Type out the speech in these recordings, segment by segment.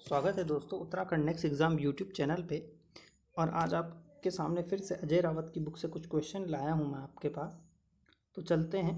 स्वागत है दोस्तों Uttarakhand next exam YouTube channel पे। और आज आपके सामने फिर से अजय रावत की बुक से कुछ क्वेश्चन लाया हूँ मैं आपके पास। तो चलते हैं।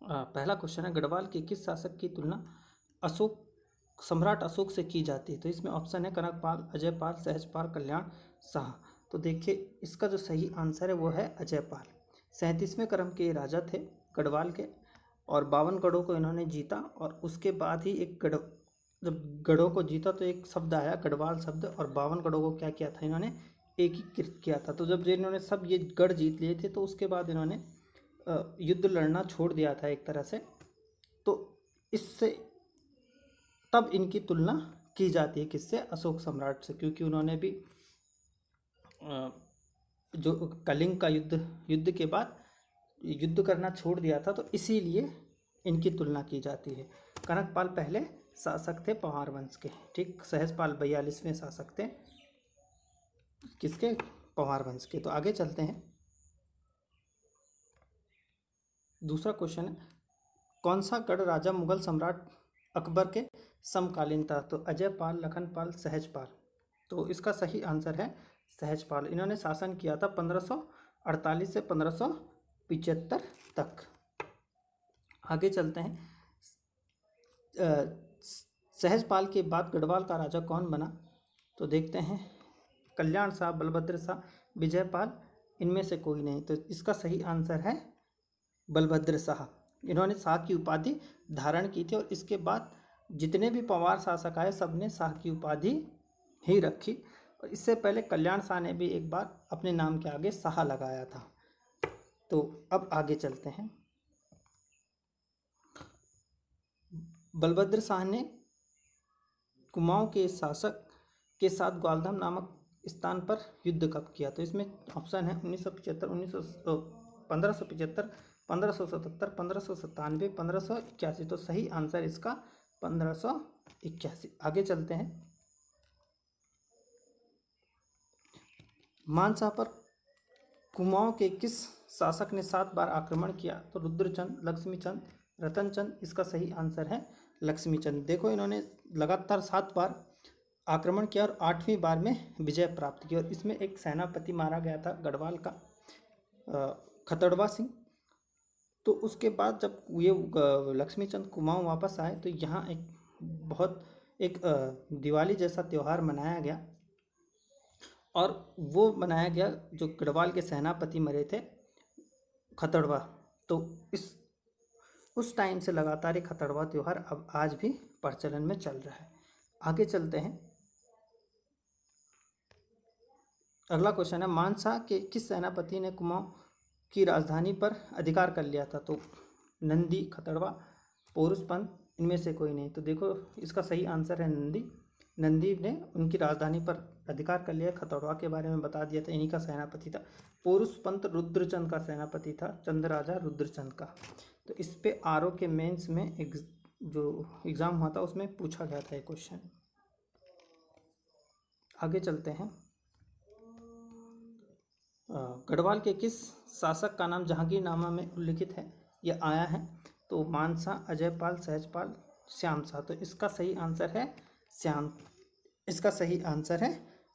पहला क्वेश्चन है, गढ़वाल के किस शासक की तुलना सम्राट अशोक से की जाती है? तो इसमें ऑप्शन है कनकपाल, अजयपाल, सहजपाल, कल्याण शाह। तो देखिए इसका जो सही आंसर है वो है अजयपाल। 37वें क्रम के राजा थे गढ़वाल के, और 52 गढ़ों को इन्होंने जीता। और उसके बाद ही जब गढ़ों को जीता तो एक शब्द आया गढ़वाल शब्द, और 52 गढ़ों को क्या किया था इन्होंने, एकीकृत किया था। तो जब इन्होंने सब ये गढ़ जीत लिए थे तो उसके बाद इन्होंने युद्ध लड़ना छोड़ दिया था एक तरह से। तो इससे तब इनकी तुलना की जाती है किससे? अशोक सम्राट से, क्योंकि उन्होंने भी जो कलिंग का युद्ध के बाद युद्ध करना छोड़ दिया था, तो इसीलिए इनकी तुलना की जाती है। कनकपाल पहले शासक थे पंवार वंश के, ठीक। सहजपाल 42वें शासक थे किसके? पंवार वंश के। तो आगे चलते हैं। दूसरा क्वेश्चन है, कौन सा गढ़ राजा मुगल सम्राट अकबर के समकालीन था? तो अजयपाल, लखनपाल, सहजपाल। तो इसका सही आंसर है सहजपाल। इन्होंने शासन किया था 1548 से 1575 तक। आगे चलते हैं। सहजपाल के बाद गढ़वाल का राजा कौन बना? तो देखते हैं, कल्याण शाह, बलभद्र शाह, विजयपाल, इनमें से कोई नहीं। तो इसका सही आंसर है बलभद्र शाह। इन्होंने शाह की उपाधि धारण की थी, और इसके बाद जितने भी पंवार शासक आए सब ने शाह की उपाधि ही रखी। और इससे पहले कल्याण शाह ने भी एक बार अपने नाम के आगे शाह लगाया था। तो अब आगे चलते हैं। बलभद्र शाह ने कुमाऊं के शासक के साथ ग्वालधाम नामक स्थान पर युद्ध कब किया? तो इसमें ऑप्शन है 1975, 1575, 1577, 1597, 1581। तो सही आंसर इसका 1581। आगे चलते हैं। मानसा पर कुमाऊं के किस शासक ने 7 बार आक्रमण किया? तो रुद्रचंद, लक्ष्मीचंद, रतनचंद। इसका सही आंसर है लक्ष्मीचंद। देखो इन्होंने लगातार 7 बार आक्रमण किया और 8वीं बार में विजय प्राप्त की। और इसमें एक सेनापति मारा गया था गढ़वाल का, खतड़वा सिंह। तो उसके बाद जब ये लक्ष्मीचंद कुमाऊं वापस आए तो यहाँ एक दिवाली जैसा त्यौहार मनाया गया, और वो मनाया गया जो गढ़वाल के सेनापति मरे थे खतड़वा। तो उस टाइम से लगातार ये खतड़वा त्यौहार अब आज भी प्रचलन में चल रहा है। आगे चलते हैं। अगला क्वेश्चन है, मानसा के किस सेनापति ने कुमाऊं की राजधानी पर अधिकार कर लिया था? तो नंदी, खतड़वा, पोरुषपंत, इनमें से कोई नहीं। तो देखो इसका सही आंसर है नंदी। नंदी ने उनकी राजधानी पर अधिकार कर लिया। खतड़वा के बारे में बता दिया था, इन्हीं का सेनापति था। पोरुषपंत रुद्रचंद का सेनापति था, चंद राजा रुद्रचंद का। तो इस पे आरओ के मेंस में जो एग्ज़ाम हुआ था उसमें पूछा गया था ये क्वेश्चन। आगे चलते हैं। गढ़वाल के किस शासक का नाम जहांगीरनामा में उल्लिखित है? यह आया है। तो मानसा, अजयपाल, सहजपाल, श्याम शाह। तो इसका सही आंसर है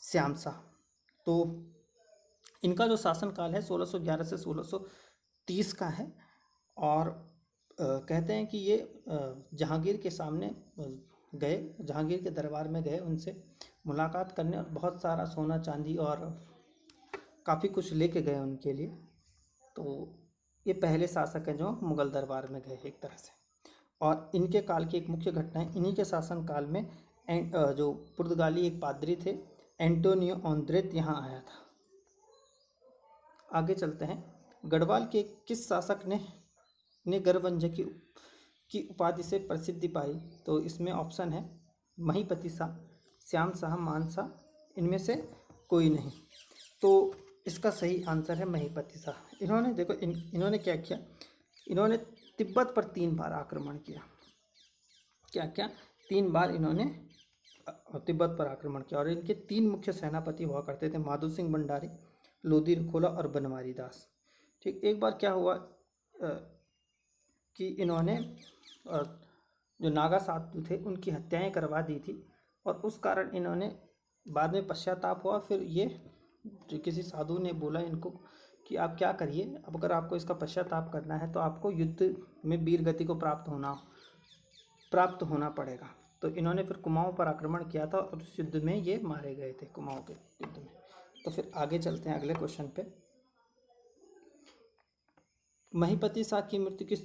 श्याम शाह। तो इनका जो शासनकाल है 1611 से 1630 का है। और कहते हैं कि ये जहांगीर के सामने गए, जहांगीर के दरबार में गए, उनसे मुलाकात करने, और बहुत सारा सोना चांदी और काफ़ी कुछ लेके गए उनके लिए। तो ये पहले शासक हैं जो मुगल दरबार में गए एक तरह से। और इनके काल की एक मुख्य घटना है, इन्हीं के शासन काल में जो पुर्तगाली एक पादरी थे एंटोनियो ऑन्द्रेत यहाँ आया था। आगे चलते हैं। गढ़वाल के किस शासक ने गढ़वंश की उपाधि से प्रसिद्धि पाई? तो इसमें ऑप्शन है महीपति शाह, श्याम शाह, मानसा, इनमें से कोई नहीं। तो इसका सही आंसर है महीपति शाह। इन्होंने देखो इन्होंने क्या किया, इन्होंने तिब्बत पर 3 बार आक्रमण किया। क्या 3 बार इन्होंने तिब्बत पर आक्रमण किया। और इनके 3 मुख्य सेनापति हुआ करते थे, माधो सिंह भंडारी, लोधी रुखोला और बनवारी दास। ठीक। एक बार क्या हुआ कि इन्होंने जो नागा साधु थे उनकी हत्याएं करवा दी थी, और उस कारण इन्होंने बाद में पश्चाताप हुआ। फिर ये जो किसी साधु ने बोला इनको कि आप क्या करिए, अब अगर आपको इसका पश्चाताप करना है तो आपको युद्ध में वीर गति को प्राप्त होना पड़ेगा। तो इन्होंने फिर कुमाऊं पर आक्रमण किया था और उस युद्ध में ये मारे गए थे, कुमाऊं के युद्ध में। तो फिर आगे चलते हैं अगले क्वेश्चन पे। महीपति शाह की मृत्यु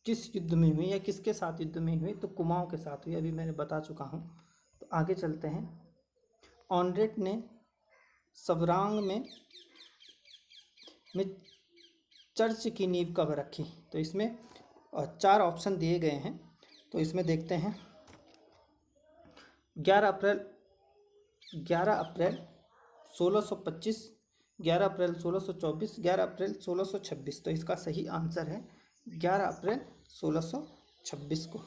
किस युद्ध में हुई या किसके साथ युद्ध में हुई? तो कुमाऊं के साथ हुई, अभी मैंने बता चुका हूँ। तो आगे चलते हैं। ऑनरेट ने सवरांग में चर्च की नींव कब रखी? तो इसमें 4 ऑप्शन दिए गए हैं। तो इसमें देखते हैं 11 अप्रैल 1625, 11 अप्रैल 1624, 11 अप्रैल 1626। तो इसका सही आंसर है 11 अप्रैल 1626 को।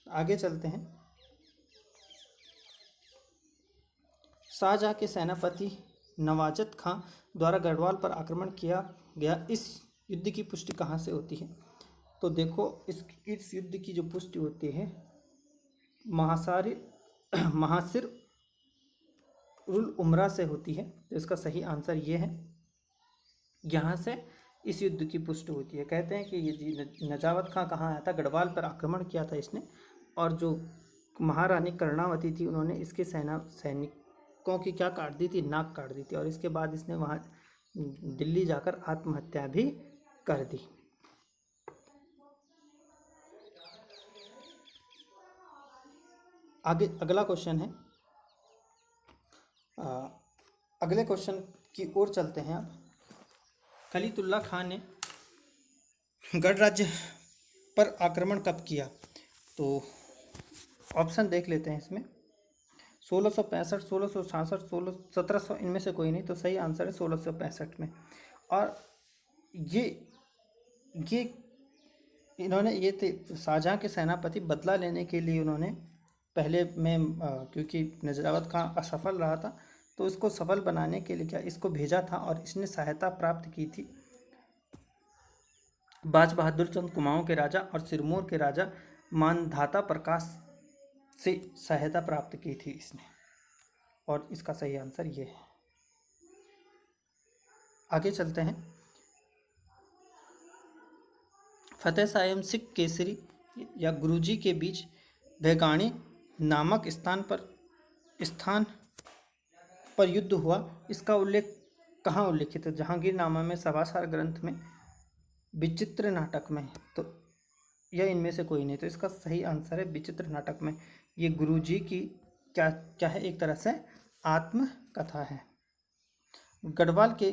आगे चलते हैं। शाहजहाँ के सेनापति नवाजत खां द्वारा गढ़वाल पर आक्रमण किया गया, इस युद्ध की पुष्टि कहाँ से होती है? तो देखो इस युद्ध की जो पुष्टि होती है महासिर उल उमरा से होती है। तो इसका सही आंसर ये है, यहाँ से इस युद्ध की पुष्टि होती है। कहते हैं कि ये नजावत खां कहाँ आया था, गढ़वाल पर आक्रमण किया था इसने, और जो महारानी कर्णावती थी उन्होंने इसके सैनिकों की क्या काट दी थी, नाक काट दी थी, और इसके बाद इसने वहाँ दिल्ली जाकर आत्महत्या भी कर दी। आगे अगला क्वेश्चन है, अगले क्वेश्चन की ओर चलते हैं। अब खलीतुल्लाह खान ने गढ़ राज्य पर आक्रमण कब किया? तो ऑप्शन देख लेते हैं इसमें। 1665, 1666, 1700, इनमें से कोई नहीं। तो सही आंसर है 1665 में। और ये इन्होंने ये थे शाहजहाँ के सेनापति, बदला लेने के लिए उन्होंने पहले में क्योंकि नजरावत खां असफल रहा था तो इसको सफल बनाने के लिए क्या इसको भेजा था, और इसने सहायता प्राप्त की थी बाज बहादुर चंद कुमाऊं के राजा और सिरमौर के राजा मानधाता प्रकाश से सहायता प्राप्त की थी इसने, और इसका सही आंसर ये है। आगे चलते हैं। फतेह शाह एवं सिख केसरी या गुरुजी के बीच भैगाणी नामक स्थान पर युद्ध हुआ, इसका उल्लेख कहाँ उल्लिखित है? जहांगीरनामा में, सभासार ग्रंथ में, विचित्र नाटक में। तो यह इनमें से कोई नहीं। तो इसका सही आंसर है विचित्र नाटक में। ये गुरुजी की क्या है, एक तरह से आत्मकथा है। गढ़वाल के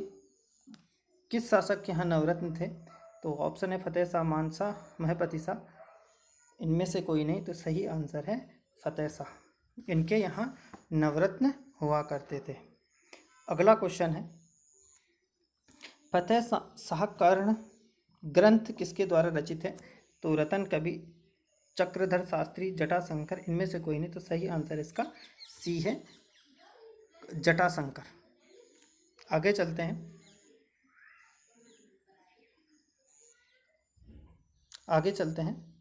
किस शासक के यहाँ नवरत्न थे? तो ऑप्शन है फतेह शाह, मानशाह, महपति शाह, इनमें से कोई नहीं। तो सही आंसर है फतेह शाह, इनके यहाँ नवरत्न हुआ करते थे। अगला क्वेश्चन है, फतेह शाह कर्ण ग्रंथ किसके द्वारा रचित है? तो रतन कवि, चक्रधर शास्त्री, जटाशंकर, इनमें से कोई नहीं। तो सही आंसर इसका सी है, जटाशंकर। आगे चलते हैं।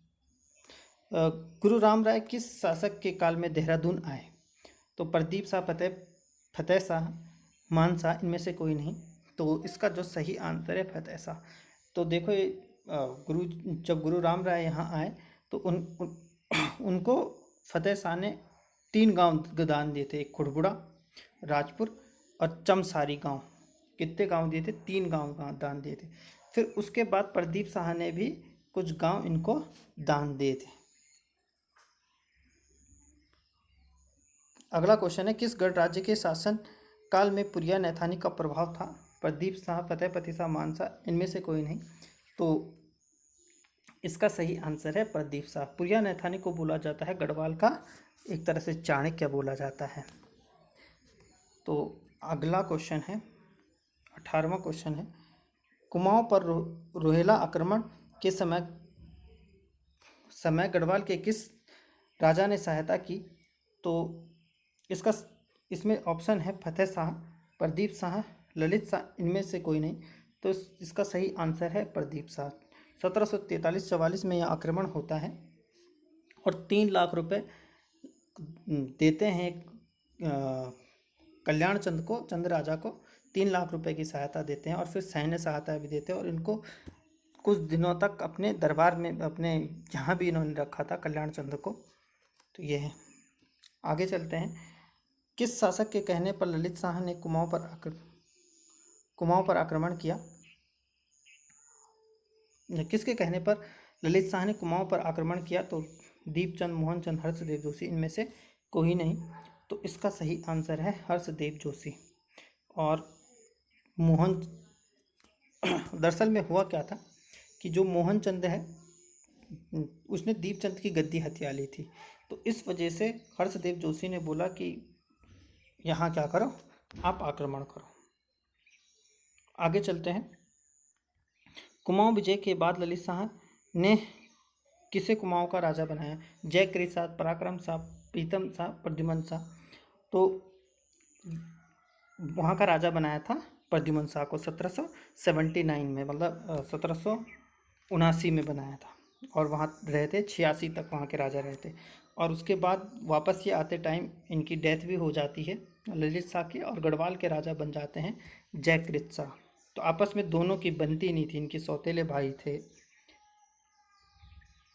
गुरु राम राय किस शासक के काल में देहरादून आए? तो प्रदीप शाह, फतेह शाह, मानशाह, इनमें से कोई नहीं। तो इसका जो सही आंसर है फतेह शाह। तो देखो जब गुरु राम राय यहाँ आए तो उनको फतेह शाह ने 3 गांव दान दिए थे, एक खुड़बुड़ा, राजपुर और चमसारी गांव। कितने गांव दिए थे? 3 गांव दान दिए थे। फिर उसके बाद प्रदीप शाह ने भी कुछ गांव इनको दान दिए थे। अगला क्वेश्चन है, किस गढ़ राज्य के शासन काल में पुरिया नैथानी का प्रभाव था? प्रदीप शाह, फतेहपति शाह, मानशाह, इनमें से कोई नहीं। तो इसका सही आंसर है प्रदीप शाह। पुरिया नैथानी को बोला जाता है गढ़वाल का एक तरह से चाणक्य बोला जाता है। तो अगला क्वेश्चन है 18वां क्वेश्चन है, कुमाऊं पर रोहिला आक्रमण के समय गढ़वाल के किस राजा ने सहायता की? तो इसमें ऑप्शन है फतेह शाह, प्रदीप शाह, ललित शाह, इनमें से कोई नहीं। तो इसका सही आंसर है प्रदीप शाह। 1743-44 में यह आक्रमण होता है और 3 लाख रुपए देते हैं कल्याण चंद को, चंद राजा को 3 लाख रुपए की सहायता देते हैं और फिर सैन्य सहायता भी देते हैं और इनको कुछ दिनों तक अपने दरबार में, अपने जहाँ भी इन्होंने रखा था कल्याण चंद को। तो ये है। आगे चलते हैं। किस शासक के कहने पर ललित शाह ने कुमाऊं पर आक्रमण किया? किसके कहने पर ललित शाह ने कुमाऊं पर आक्रमण किया? तो दीपचंद, मोहनचंद, हर्षदेव जोशी, इनमें से कोई नहीं। तो इसका सही आंसर है हर्षदेव जोशी। और मोहन दरअसल में हुआ क्या था कि जो मोहनचंद है उसने दीपचंद की गद्दी हथिया ली थी। तो इस वजह से हर्षदेव जोशी ने बोला कि यहाँ क्या करो, आप आक्रमण करो। आगे चलते हैं। कुमाऊं विजय के बाद ललित शाह ने किसे कुमाऊं का राजा बनाया? जयकृत शाह, पराक्रम शाह, प्रीतम शाह, प्रद्युम्न शाह। तो वहाँ का राजा बनाया था प्रद्युम्न शाह को 1779 में, मतलब 1779 में बनाया था। और वहाँ रहे थे 86 तक वहाँ के राजा रहे थे। और उसके बाद वापस ये आते टाइम इनकी डेथ भी हो जाती है ललित शाह की, और गढ़वाल के राजा बन जाते हैं जयकृत शाह। तो आपस में दोनों की बनती नहीं थी, इनके सौतेले भाई थे।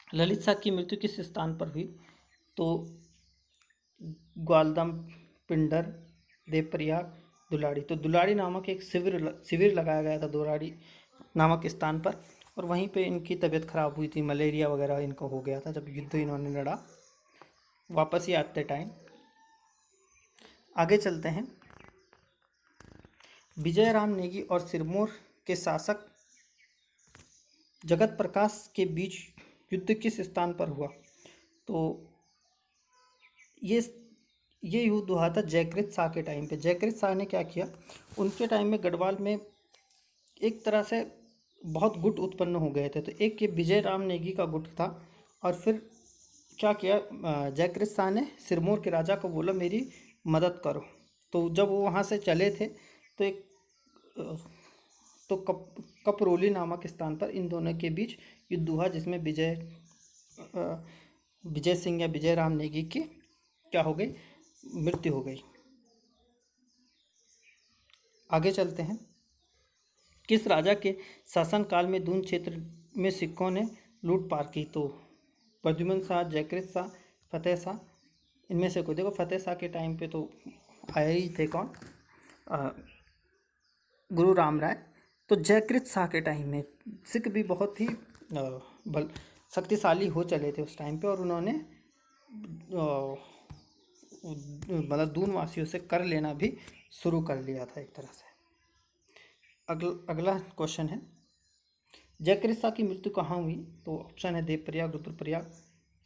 ललित शाह की मृत्यु किस स्थान पर हुई? तो ग्वालदम, पिंडर, देवप्रयाग, दुलारी। तो दुलारी नामक एक शिविर लगाया गया था दुलारी नामक स्थान पर, और वहीं पे इनकी तबीयत खराब हुई थी, मलेरिया वगैरह इनको हो गया था जब युद्ध इन्होंने लड़ा वापस ही आते टाइम। आगे चलते हैं। विजयराम नेगी और सिरमौर के शासक जगत प्रकाश के बीच युद्ध किस स्थान पर हुआ? तो ये युद्ध हुआ था जयकृत शाह के टाइम पे। जयकृत शाह ने क्या किया, उनके टाइम में गढ़वाल में एक तरह से बहुत गुट उत्पन्न हो गए थे। तो एक ये विजयराम नेगी का गुट था, और फिर क्या किया, जयकृत शाह ने सिरमौर के राजा को बोला मेरी मदद करो। तो जब वो वहाँ से चले थे तो एक तो कपरोली नामक स्थान पर इन दोनों के बीच युद्ध हुआ, जिसमें विजय सिंह या विजयराम नेगी की क्या हो गई, मृत्यु हो गई। आगे चलते हैं। किस राजा के शासनकाल में दून क्षेत्र में सिखों ने लूटपाट की? तो प्रद्युम्न शाह, जयकृत शाह, फतेह शाह, इनमें से कोई। देखो फतेह शाह के टाइम पे तो आए ही थे कौन, गुरु राम राय। तो जयकृत शाह के टाइम में सिख भी बहुत ही बल शक्तिशाली हो चले थे उस टाइम पे, और उन्होंने मतलब दून वासियों से कर लेना भी शुरू कर लिया था एक तरह से। अगला क्वेश्चन है, जयकृत शाह की मृत्यु कहाँ हुई? तो ऑप्शन है देवप्रयाग, रुद्रप्रयाग,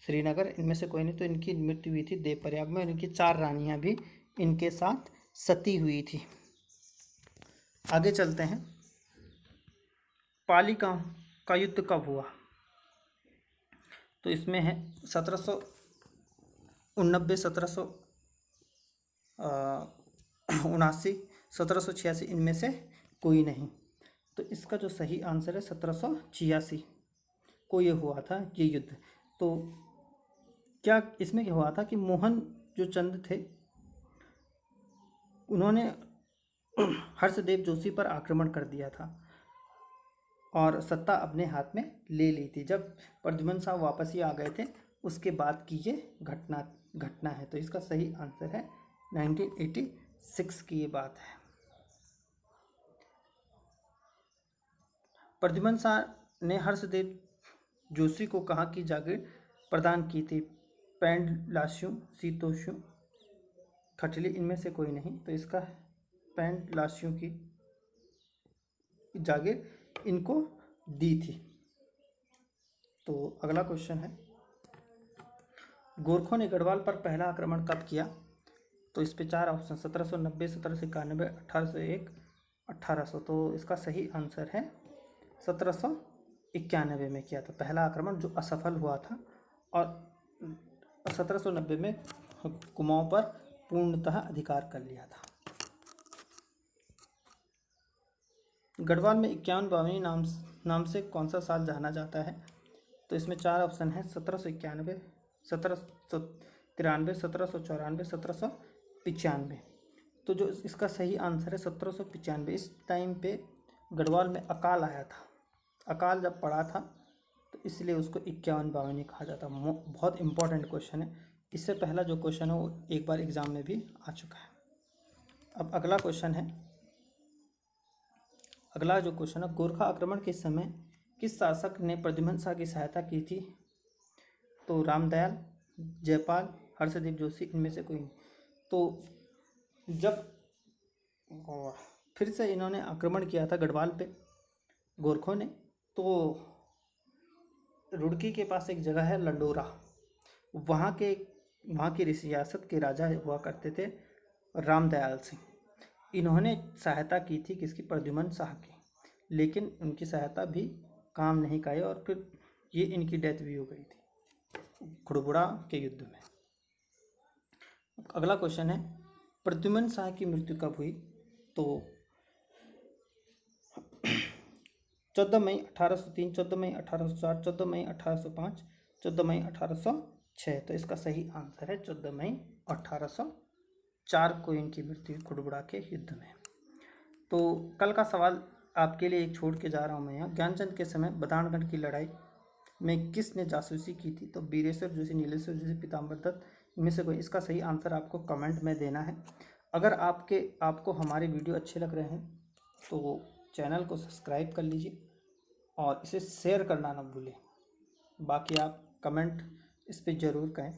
श्रीनगर, इनमें से कोई नहीं। तो इनकी मृत्यु हुई थी देवप्रयाग में, और इनकी 4 रानियां भी इनके साथ सती हुई थी। आगे चलते हैं। पाली का युद्ध कब हुआ? तो इसमें है 1789, 1779, 1786, इनमें से कोई नहीं। तो इसका जो सही आंसर है 1786 को ये हुआ था ये युद्ध। तो क्या इसमें क्या हुआ था कि मोहन जो चंद थे उन्होंने हर्षदेव जोशी पर आक्रमण कर दिया था और सत्ता अपने हाथ में ले ली थी। जब प्रद्युम्न शाह वापस ही आ गए थे उसके बाद की ये घटना है। तो इसका सही आंसर है 1986 की ये बात है। प्रद्युम्न शाह ने हर्षदेव जोशी को कहाँ की जागीर प्रदान की थी? पैंड, लास्यू, सीतोष्यू, खटली, इनमें से कोई नहीं। तो इसका पैंड लास्यू की जागीर इनको दी थी। तो अगला क्वेश्चन है, गोरखों ने गढ़वाल पर पहला आक्रमण कब किया? तो इस पे 4 ऑप्शन, 1790, 1791, 1801, 1800। तो इसका सही आंसर है 1791 में किया था पहला आक्रमण, जो असफल हुआ था, और 1790 में कुमाऊं पर पूर्णतः अधिकार कर लिया था। गढ़वाल में 51 नाम से कौन सा साल जाना जाता है? तो इसमें 4 ऑप्शन है, 1791, 1793, 1794, 1795। तो जो इसका सही आंसर है 1795। इस टाइम पे गढ़वाल में अकाल आया था। अकाल जब पड़ा था तो इसलिए उसको 51-52 कहा जाता। बहुत इंपॉर्टेंट क्वेश्चन है। इससे पहला जो क्वेश्चन है वो एक बार एग्जाम में भी आ चुका है। अब अगला क्वेश्चन है, अगला जो क्वेश्चन है, गोरखा आक्रमण के समय किस शासक ने प्रद्युम्न शाह की सहायता की थी? तो रामदयाल, जयपाल, हर्षदेव जोशी, इनमें से कोई नहीं। तो जब फिर से इन्होंने आक्रमण किया था गढ़वाल पे गोरखों ने, तो रुड़की के पास एक जगह है लंडोरा, वहाँ की रियासत के राजा हुआ करते थे रामदयाल सिंह। इन्होंने सहायता की थी किसकी? प्रद्युम्न शाह की, लेकिन उनकी सहायता भी काम नहीं का और फिर ये इनकी डेथ भी हो गई थी खुड़बुड़ा के युद्ध में। अगला क्वेश्चन है, प्रद्युम्न शाह की मृत्यु कब हुई? तो 14 मई 1803, 14 मई 1804, 14 मई 1805, 14 मई 1806। तो इसका सही आंसर है 14 मई 1804 को इनकी मृत्यु खुड़बुड़ा के युद्ध में। तो कल का सवाल आपके लिए एक छोड़ के जा रहा हूँ मैं यहाँ। ज्ञानचंद के समय बदाणगढ़ की लड़ाई में किसने जासूसी की थी? तो बीरेश्वर जोशी, नीलेश्वर जोशी, पीताम्बर दत्त, इनमें से कोई। इसका सही आंसर आपको कमेंट में देना है। अगर आपको हमारे वीडियो अच्छे लग रहे हैं तो चैनल को सब्सक्राइब कर लीजिए और इसे शेयर करना ना भूलें। बाकी आप कमेंट इस पर ज़रूर करें।